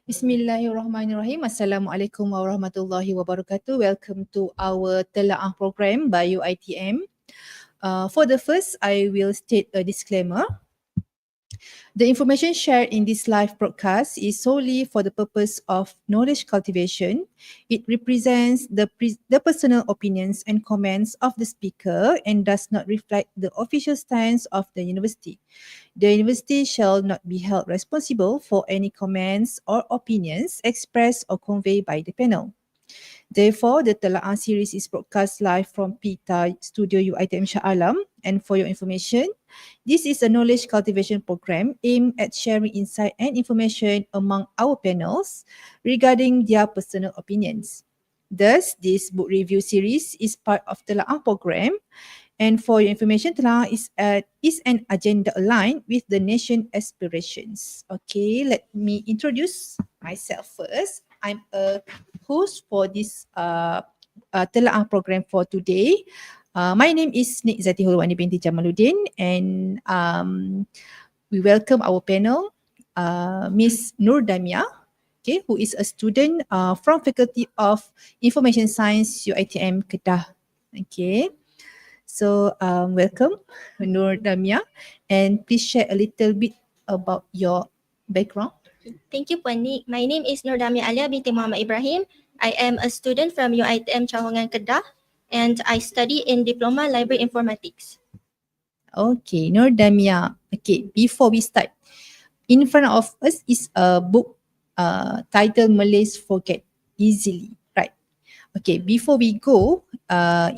Bismillahirrahmanirrahim. Assalamualaikum warahmatullahi wabarakatuh. Welcome to our Telaah program by UiTM. For the first, I will state a disclaimer. The information shared in this live broadcast is solely for the purpose of knowledge cultivation. It represents the personal opinions and comments of the speaker and does not reflect the official stance of the university. The university shall not be held responsible for any comments or opinions expressed or conveyed by the panel. Therefore, the Telaah series is broadcast live from PITA Studio UiTM Shah Alam. And for your information, this is a knowledge cultivation program aimed at sharing insight and information among our panels regarding their personal opinions. Thus, this book review series is part of Telaah program. And for your information, Telaah is an agenda aligned with the nation aspirations. Okay, let me introduce myself first. I'm a host for this Telaah program for today. My name is Nik Zati Hulwani binti Jamaluddin, and we welcome our panel, Miss Nur Damia, okay, who is a student from Faculty of Information Science UiTM Kedah. Okay. So welcome, Nur Damia, and please share a little bit about your background. Thank you, Puan Nik. My name is Nur Damia binti Ibrahim. I am a student from UiTM Cawangan Kedah, and I study in Diploma Library Informatics. Okay, Nur Damia. Okay, before we start, in front of us is a book titled Malays Forget Easily, right? Okay, before we go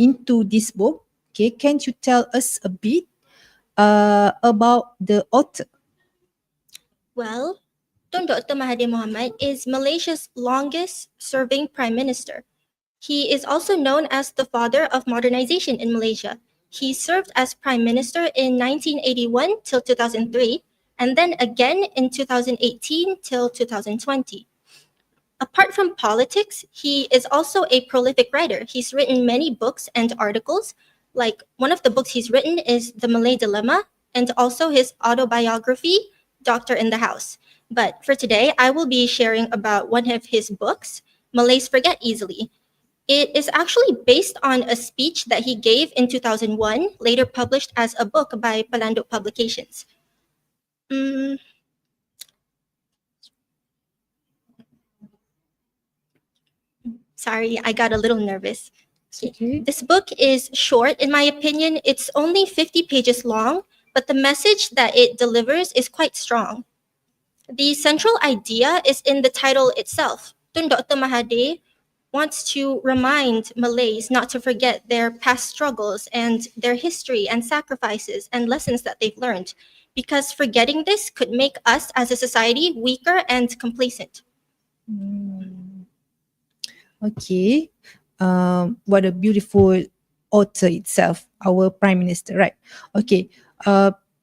into this book, okay, can you tell us a bit about the author? Well, Tun Dr. Mahathir Mohamad is Malaysia's longest serving prime minister. He is also known as the father of modernization in Malaysia. He served as prime minister in 1981 till 2003 and then again in 2018 till 2020. Apart from politics, he is also a prolific writer. He's written many books and articles. Like one of the books he's written is The Malay Dilemma and also his autobiography, Doctor in the House. But for today, I will be sharing about one of his books, Malays Forget Easily. It is actually based on a speech that he gave in 2001, later published as a book by Pelanduk Publications. Sorry, I got a little nervous. Okay. This book is short. In my opinion, it's only 50 pages long, but the message that it delivers is quite strong. The central idea is in the title itself. Tun Dr. Mahathir wants to remind Malays not to forget their past struggles and their history and sacrifices and lessons that they've learned, because forgetting this could make us as a society weaker and complacent. Okay. What a beautiful author itself, our Prime Minister, right? Okay.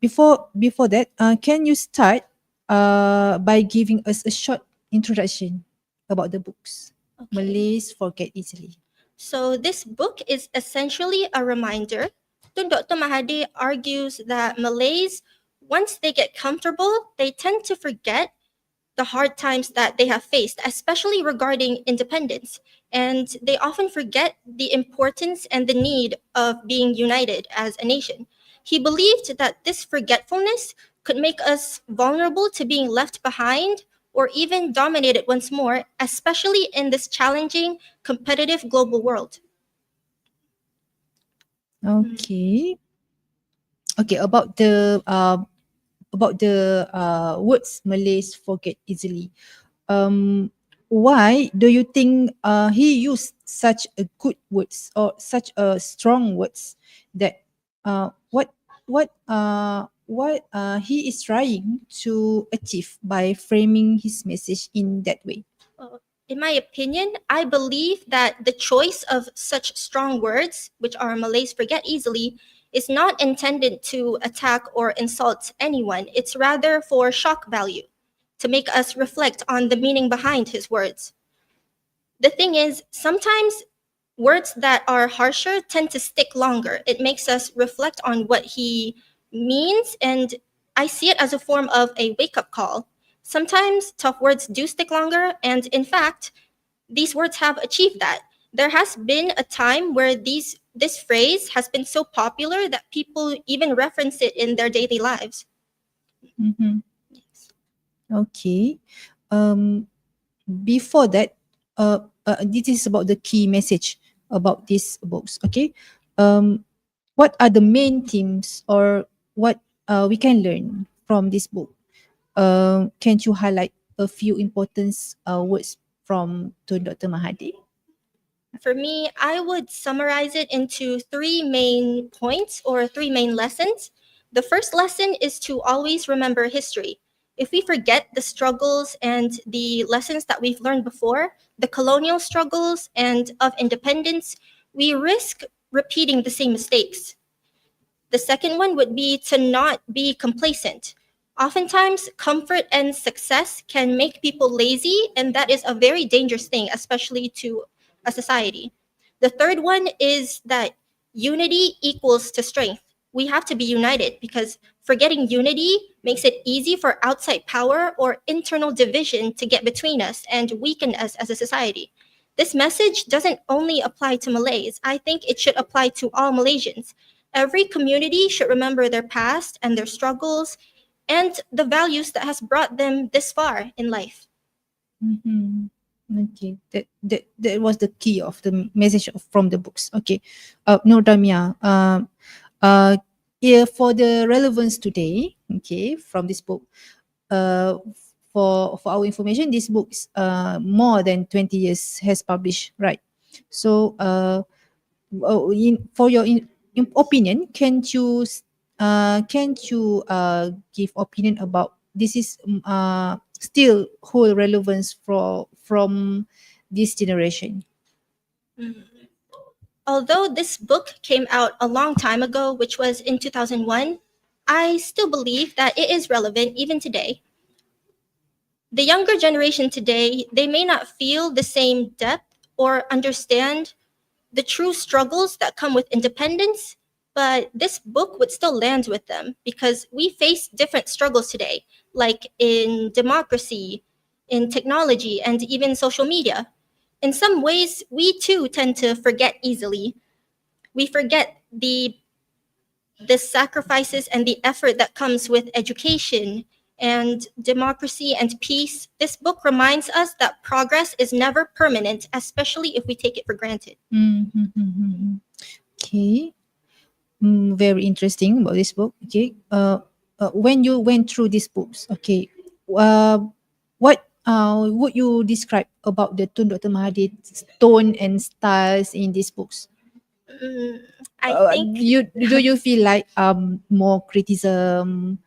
Before that, can you start by giving us a short introduction about the books? Okay. Malays Forget Easily. So this book is essentially a reminder. Tun Dr. Mahathir argues that Malays, once they get comfortable, they tend to forget the hard times that they have faced, especially regarding independence. And they often forget the importance and the need of being united as a nation. He believed that this forgetfulness could make us vulnerable to being left behind or even dominated once more, especially in this challenging, competitive global world. Okay. Okay, about the words Malays forget easily. Why do you think he used such a good words or such a strong words that what he is trying to achieve by framing his message in that way? In my opinion, I believe that the choice of such strong words, which are Malays forget easily, is not intended to attack or insult anyone. It's rather for shock value, to make us reflect on the meaning behind his words. The thing is, sometimes words that are harsher tend to stick longer. It makes us reflect on what he means, and I see it as a form of a wake-up call. Sometimes tough words do stick longer, and in fact, these words have achieved that. There has been a time where this phrase has been so popular that people even reference it in their daily lives. Mm-hmm. Okay. Before that, this is about the key message about these books. Okay. What are the main themes or what we can learn from this book? Can you highlight a few important words from Tun Dr. Mahathir? For me, I would summarize it into three main points or three main lessons. The first lesson is to always remember history. If we forget the struggles and the lessons that we've learned before, the colonial struggles and of independence, we risk repeating the same mistakes. The second one would be to not be complacent. Oftentimes, comfort and success can make people lazy, and that is a very dangerous thing, especially to a society. The third one is that unity equals to strength. We have to be united because forgetting unity makes it easy for outside power or internal division to get between us and weaken us as a society. This message doesn't only apply to Malays. I think it should apply to all Malaysians. Every community should remember their past and their struggles and the values that has brought them this far in life. Mm-hmm. Okay, that was the key of the message from the books. Okay, Nur Damia, yeah, for the relevance today, okay, from this book, uh, for our information, this book is more than 20 years has published, right? So, for your opinion, can't you give opinion about this is still hold relevance from this generation? Although this book came out a long time ago, which was in 2001, I still believe that it is relevant even today. The younger generation today, they may not feel the same depth or understand the true struggles that come with independence, but this book would still land with them because we face different struggles today, like in democracy, in technology, and even social media. In some ways, we too tend to forget easily. We forget the sacrifices and the effort that comes with education and democracy and peace. This book reminds us that progress is never permanent, especially if we take it for granted. Mm-hmm. Okay. Very interesting about this book. Okay. When you went through these books, okay, what would you describe about the Tun Dr. Mahathir's tone and styles in these books? Mm, I think Do you feel like more criticism,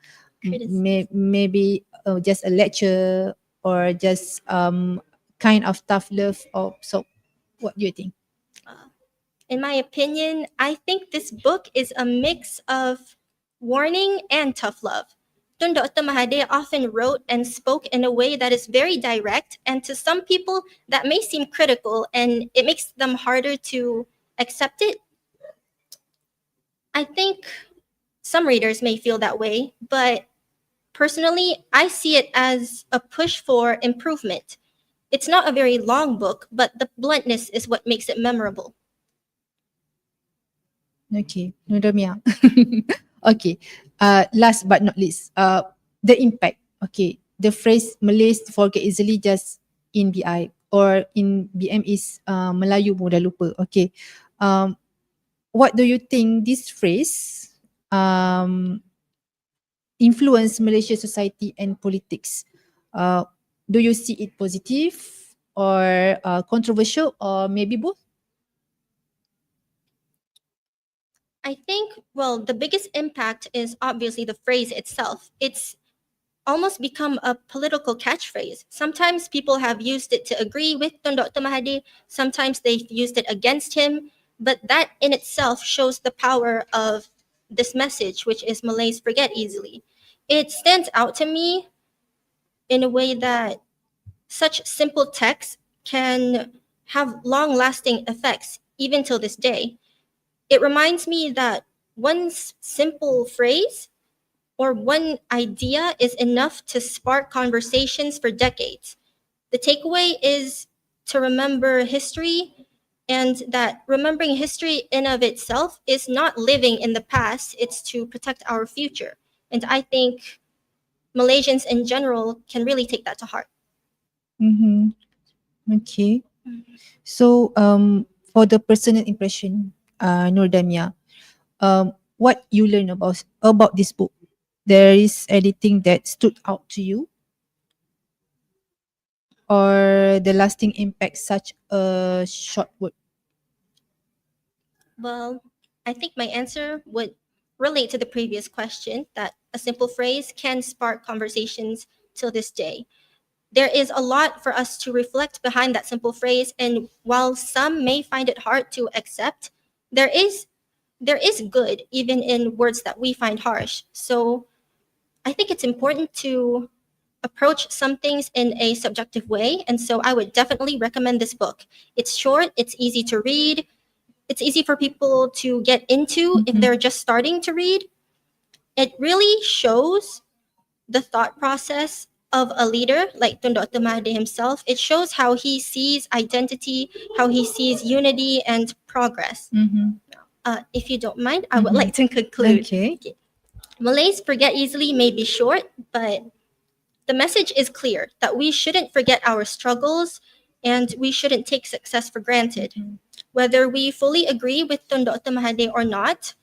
maybe just a lecture or just kind of tough love or so? What do you think? in my opinion, I think this book is a mix of warning and tough love. Tun Dr. Mahathir often wrote and spoke in a way that is very direct, and to some people that may seem critical and it makes them harder to accept it. I think some readers may feel that way, but personally, I see it as a push for improvement. It's not a very long book, but the bluntness is what makes it memorable. Okay, Nur Damia. Okay. Last but not least, the impact. Okay, the phrase Malays forget easily just in BI or in BM is Melayu mudah lupa. Okay. What do you think this phrase influence Malaysia society and politics? Uh, do you see it positive or controversial or maybe both? I think, well, the biggest impact is obviously the phrase itself. It's almost become a political catchphrase. Sometimes people have used it to agree with Tun Dr. Mahathir, sometimes they've used it against him, but that in itself shows the power of this message, which is Malays forget easily. It stands out to me in a way that such simple text can have long lasting effects, even till this day. It reminds me that one simple phrase or one idea is enough to spark conversations for decades. The takeaway is to remember history, and that remembering history in of itself is not living in the past, it's to protect our future. And I think Malaysians in general can really take that to heart. Mm-hmm. Okay. So for the personal impression, Nur Damia, what you learn about this book? There is anything that stood out to you, or the lasting impact such a short word? Well, I think my answer would relate to the previous question, that a simple phrase can spark conversations till this day. There is a lot for us to reflect behind that simple phrase, and while some may find it hard to accept, there is good even in words that we find harsh. So I think it's important to approach some things in a subjective way, and so I would definitely recommend this book. It's short, it's easy to read, it's easy for people to get into if they're just starting to read. It really shows the thought process of a leader like Tun Dr. Mahathir himself. It shows how he sees identity, how he sees unity and progress. If you don't mind, I would like to conclude. Okay. Malays forget easily may be short, but the message is clear that we shouldn't forget our struggles and we shouldn't take success for granted. Whether we fully agree with Tun Dr. Mahathir or not,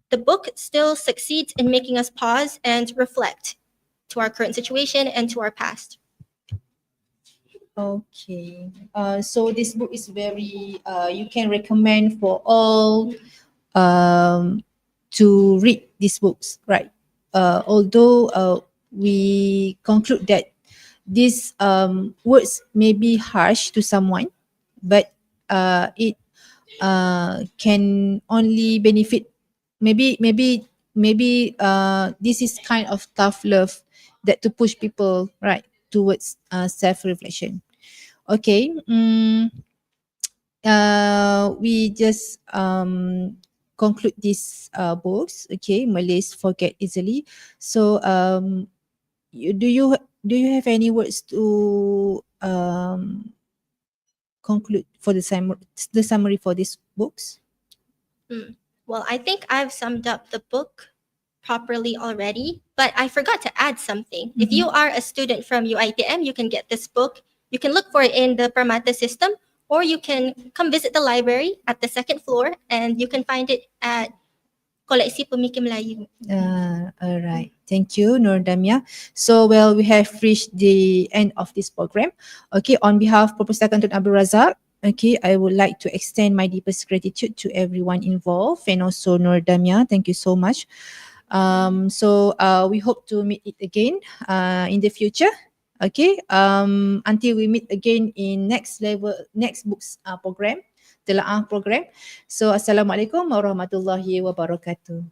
the book still succeeds in making us pause and reflect to our current situation and to our past. Okay. So this book is very you can recommend for all to read these books, right? Although we conclude that these words may be harsh to someone, but it can only benefit, maybe this is kind of tough love that to push people right towards self-reflection. Okay. We just conclude these books. Okay, Malays forget easily. So do you have any words to conclude for the summary for these books? Well, I think I've summed up the book properly already, but I forgot to add something. If you are a student from UITM, you can get this book. You can look for it in the Permata system, or you can come visit the library at the second floor, and you can find it at Koleksi Pemikir Melayu. All right. Thank you, Nur Damia. So, well, we have reached the end of this program. Okay, on behalf of Perpustakaan Tun Abdul Razak, okay, I would like to extend my deepest gratitude to everyone involved and also Nur Damia. Thank you so much. So we hope to meet it again in the future. Okay. Until we meet again in next books program, telaah program. So, Assalamualaikum warahmatullahi wabarakatuh.